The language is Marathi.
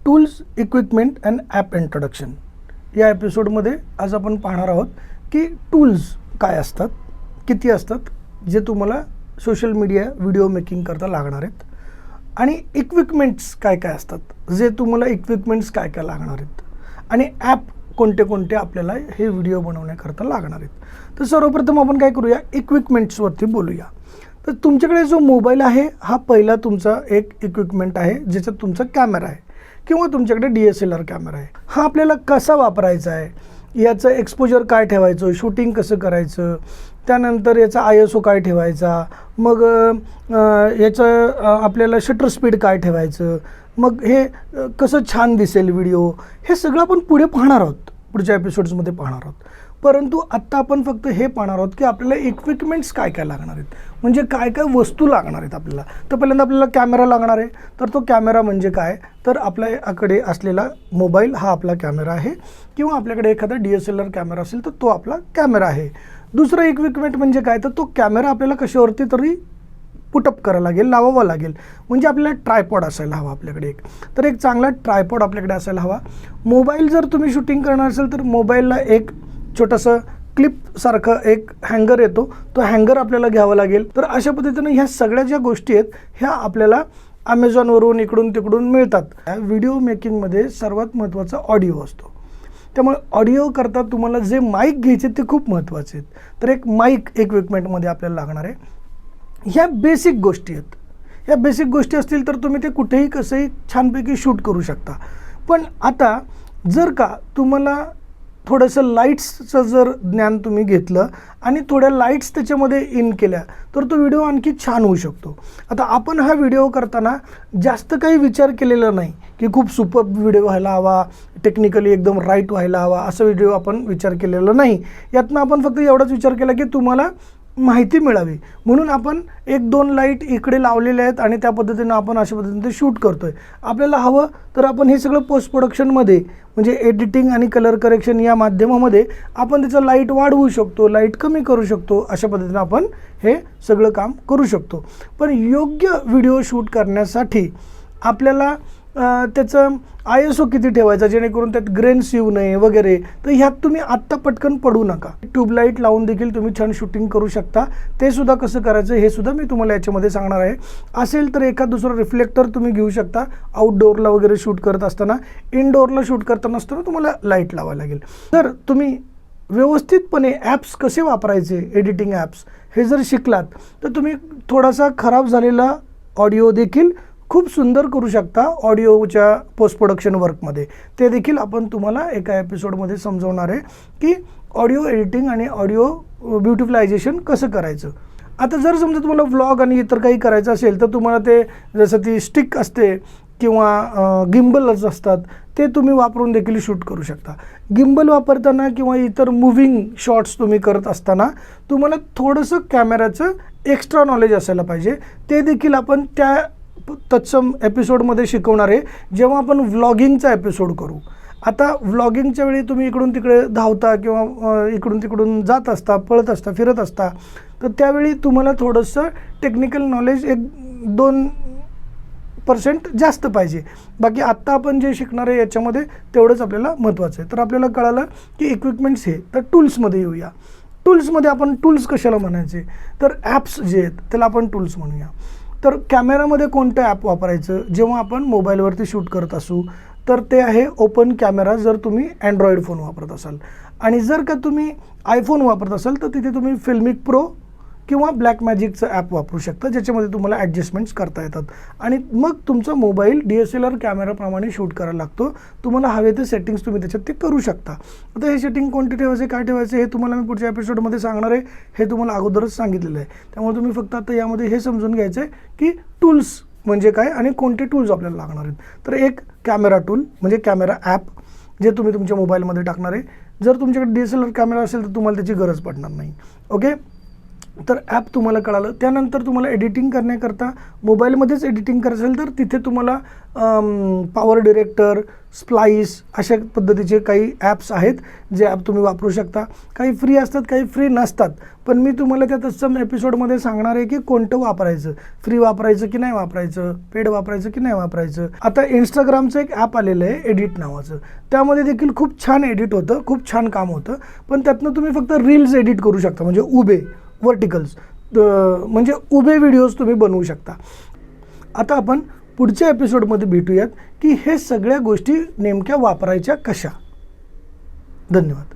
Tools, equipment and app introduction या एपिसोडमध्ये आज आपण पाहणार आहोत की टूल्स काय असतात, किती असतात, जे तुम्हाला सोशल मीडिया व्हिडिओ मेकिंग करता लागणार आहेत, आणि इक्विपमेंट्स काय काय असतात, जे तुम्हाला इक्विपमेंट्स काय काय लागणार आहेत, आणि ॲप कोणते कोणते आपल्याला हे व्हिडिओ बनवण्याकरता लागणार आहेत. तर सर्वप्रथम आपण काय करूया, इक्विपमेंट्सवरती बोलूया. तर तुमच्याकडे जो मोबाईल आहे हा पहिला तुमचा एक इक्विपमेंट आहे, ज्याच्यात तुमचा कॅमेरा आहे किंवा तुमच्याकडे DSLR कॅमेरा आहे. हा आपल्याला कसा वापरायचा आहे, याचं एक्सपोजर काय ठेवायचं, शूटिंग कसं करायचं, त्यानंतर याचा ISO काय ठेवायचा, मग याचं आपल्याला शटर स्पीड काय ठेवायचं, मग हे कसं छान दिसेल व्हिडिओ, हे सगळं आपण पुढे पाहणार आहोत, पुढच्या एपिसोड्समध्ये पाहणार आहोत. परंतु आत्ता आपण फक्त हे पाहणार आहोत की आपल्याला इक्विपमेंट्स काय काय लागणार आहेत, म्हणजे काय काय वस्तू लागणार आहेत आपल्याला. तर पहिल्यांदा आपल्याला कॅमेरा लागणार आहे. तर तो कॅमेरा म्हणजे काय, तर आपल्याकडे असलेला मोबाईल हा आपला कॅमेरा आहे, किंवा आपल्याकडे एखादा DSLR कॅमेरा असेल तर तो आपला कॅमेरा आहे. दुसरं इक्विपमेंट म्हणजे काय, तर तो कॅमेरा आपल्याला कशावरती तरी पुटअप करायला लागेल, लावावा लागेल. म्हणजे आपल्याला ट्रायपॉड असायला हवा आपल्याकडे एक. तर एक चांगला ट्रायपॉड आपल्याकडे असायला हवा. मोबाईल जर तुम्ही शूटिंग करणार असेल तर मोबाईलला एक छोटंसं क्लिपसारखं एक हँगर येतो, तो हँगर आपल्याला घ्यावा लागेल. तर अशा पद्धतीनं ह्या सगळ्या ज्या गोष्टी आहेत ह्या आपल्याला ॲमेझॉनवरून इकडून तिकडून मिळतात. व्हिडिओ मेकिंगमध्ये सर्वात महत्त्वाचा ऑडिओ असतो. त्यामुळे ऑडिओ करता तुम्हाला जे माईक घ्यायचे ते खूप महत्त्वाचे आहेत. तर एक माईक इक्विपमेंटमध्ये आपल्याला लागणार आहे. ह्या बेसिक गोष्टी आहेत. ह्या बेसिक गोष्टी असतील तर तुम्ही ते कुठेही कसंही छानपैकी शूट करू शकता. पण आता जर का तुम्हाला थोडंसं लाईट्सचं जर ज्ञान तुम्ही घेतलं आणि थोड्या लाईट्स त्याच्यामध्ये इन केल्या तर तो व्हिडिओ आणखी छान होऊ शकतो. आता आपण हा व्हिडिओ करताना जास्त काही विचार केलेला नाही की खूप सुपर व्हिडिओ व्हायला हवा, टेक्निकली एकदम राईट व्हायला हवा, असं व्हिडिओ आपण विचार केलेला नाही. यातनं आपण फक्त एवढाच विचार केला की तुम्हाला माहिती मिळावी म्हणून आपण 1-2 लाईट इकडे लावलेले आहेत आणि त्या पद्धतीनं आपण अशा पद्धतीने ते शूट करतो आहे. आपल्याला हवं तर आपण हे सगळं पोस्ट प्रोडक्शनमध्ये म्हणजे एडिटिंग आणि कलर करेक्शन या माध्यमामध्ये आपण त्याचं लाईट वाढवू शकतो, लाईट कमी करू शकतो. अशा पद्धतीनं आपण हे सगळं काम करू शकतो. पण योग्य व्हिडिओ शूट करण्यासाठी आपल्याला त्याचं ISO किती ठेवायचा जेणेकरून त्यात ग्रेन्स येऊ नये वगैरे. तर ह्यात तुम्ही आत्ता पटकन पडू नका. ट्यूबलाईट लावून देखील तुम्ही छान शूटिंग करू शकता. ते सुद्धा कसं करायचं हे सुद्धा मी तुम्हाला याच्यामध्ये सांगणार आहे. असेल तर एखाद दुसरं रिफ्लेक्टर तुम्ही घेऊ शकता. आउटडोअरला वगैरे शूट करत असताना, इनडोअरला शूट करताना असताना तुम्हाला लाईट लावायला लागेल. तर तुम्ही व्यवस्थितपणे ॲप्स कसे वापरायचे, एडिटिंग ॲप्स हे जर शिकलात तर तुम्ही थोडासा खराब झालेला ऑडिओ देखील खूप सुंदर करू शकता ऑडिओच्या पोस्ट प्रोडक्शन वर्कमध्ये. ते देखील आपण तुम्हाला एका एपिसोडमध्ये समजवणार आहे की ऑडिओ एडिटिंग आणि ऑडिओ ब्युटिफिलायझेशन कसं करायचं. आता जर समजा तुम्हाला व्लॉग आणि इतर काही करायचं असेल तर तुम्हाला ते जसं ती स्टिक असते किंवा गिम्बलच असतात ते तुम्ही वापरून देखील शूट करू शकता. गिम्बल वापरताना किंवा इतर मूव्हिंग शॉट्स तुम्ही करत असताना तुम्हाला थोडंसं कॅमेऱ्याचं एक्स्ट्रा नॉलेज असायला पाहिजे. ते देखील आपण त्या तत्सम एपिसोडमध्ये शिकवणार आहे जेव्हा आपण व्लॉगिंगचा एपिसोड करू. आता व्लॉगिंगच्या वेळी तुम्ही इकडून तिकडे धावता किंवा इकडून तिकडून जात असता, पळत असता, फिरत असता, तर त्यावेळी तुम्हाला थोडंसं टेक्निकल नॉलेज 1-2% जास्त पाहिजे. बाकी आत्ता आपण जे शिकणार आहे याच्यामध्ये तेवढंच आपल्याला महत्त्वाचं आहे. तर आपल्याला कळालं की इक्विपमेंट्स हे. तर टूल्समध्ये येऊया. टूल्समध्ये आपण टूल्स कशाला म्हणायचे, तर ॲप्स जे आहेत त्याला आपण टूल्स म्हणूया. तर कॅमेरामध्ये कोणतं ॲप वापरायचं जेव्हा आपण मोबाईलवरती शूट करत असू, तर ते आहे ओपन कॅमेरा जर तुम्ही अँड्रॉईड फोन वापरत असाल. आणि जर का तुम्ही आयफोन वापरत असाल तर तिथे तुम्ही फिल्मिक प्रो किंवा ब्लॅकमॅजिकचं ॲप वापरू शकता, ज्याच्यामध्ये तुम्हाला ॲडजस्टमेंट्स करता येतात. आणि मग तुमचा मोबाईल DSLR कॅमेराप्रमाणे शूट करायला लागतो. तुम्हाला हवे ते सेटिंग्स तुम्ही त्याच्यात ते करू शकता. आता हे सेटिंग कोणते ठेवायचे, काय ठेवायचे हे तुम्हाला मी पुढच्या एपिसोडमध्ये सांगणार आहे. हे तुम्हाला अगोदरच सांगितलेलं आहे. त्यामुळे तुम्ही फक्त आता यामध्ये हे समजून घ्यायचं आहे की टूल्स म्हणजे काय आणि कोणते टूल्स आपल्याला लागणार आहेत. तर एक कॅमेरा टूल म्हणजे कॅमेरा ॲप जे तुम्ही तुमच्या मोबाईलमध्ये टाकणार आहे. जर तुमच्याकडे DSLR कॅमेरा असेल तर तुम्हाला त्याची गरज पडणार नाही. ओके. तर ॲप तुम्हाला कळालं. त्यानंतर तुम्हाला एडिटिंग करण्याकरता मोबाईलमध्येच एडिटिंग करायचं असेल तर तिथे तुम्हाला पॉवर डिरेक्टर, स्प्लाईस अशा पद्धतीचे काही ॲप्स आहेत जे ॲप तुम्ही वापरू शकता. काही फ्री असतात, काही फ्री नसतात. पण मी तुम्हाला त्या तत्सम एपिसोडमध्ये सांगणार आहे की कोणतं वापरायचं, फ्री वापरायचं की नाही वापरायचं, पेड वापरायचं की नाही वापरायचं. आता इंस्टाग्रामचं एक ॲप आलेलं आहे एडिट नावाचं. त्यामध्ये देखील खूप छान एडिट होतं, खूप छान काम होतं. पण त्यातनं तुम्ही फक्त रील्स एडिट करू शकता, म्हणजे उभे वर्टिकल्स, म्हणजे उभे व्हिडिओज तुम्ही बनवू शकता. आता आपण पुढच्या एपिसोडमध्ये भेटूयात की हे सगळ्या गोष्टी नेमक्या वापरायच्या कशा. धन्यवाद.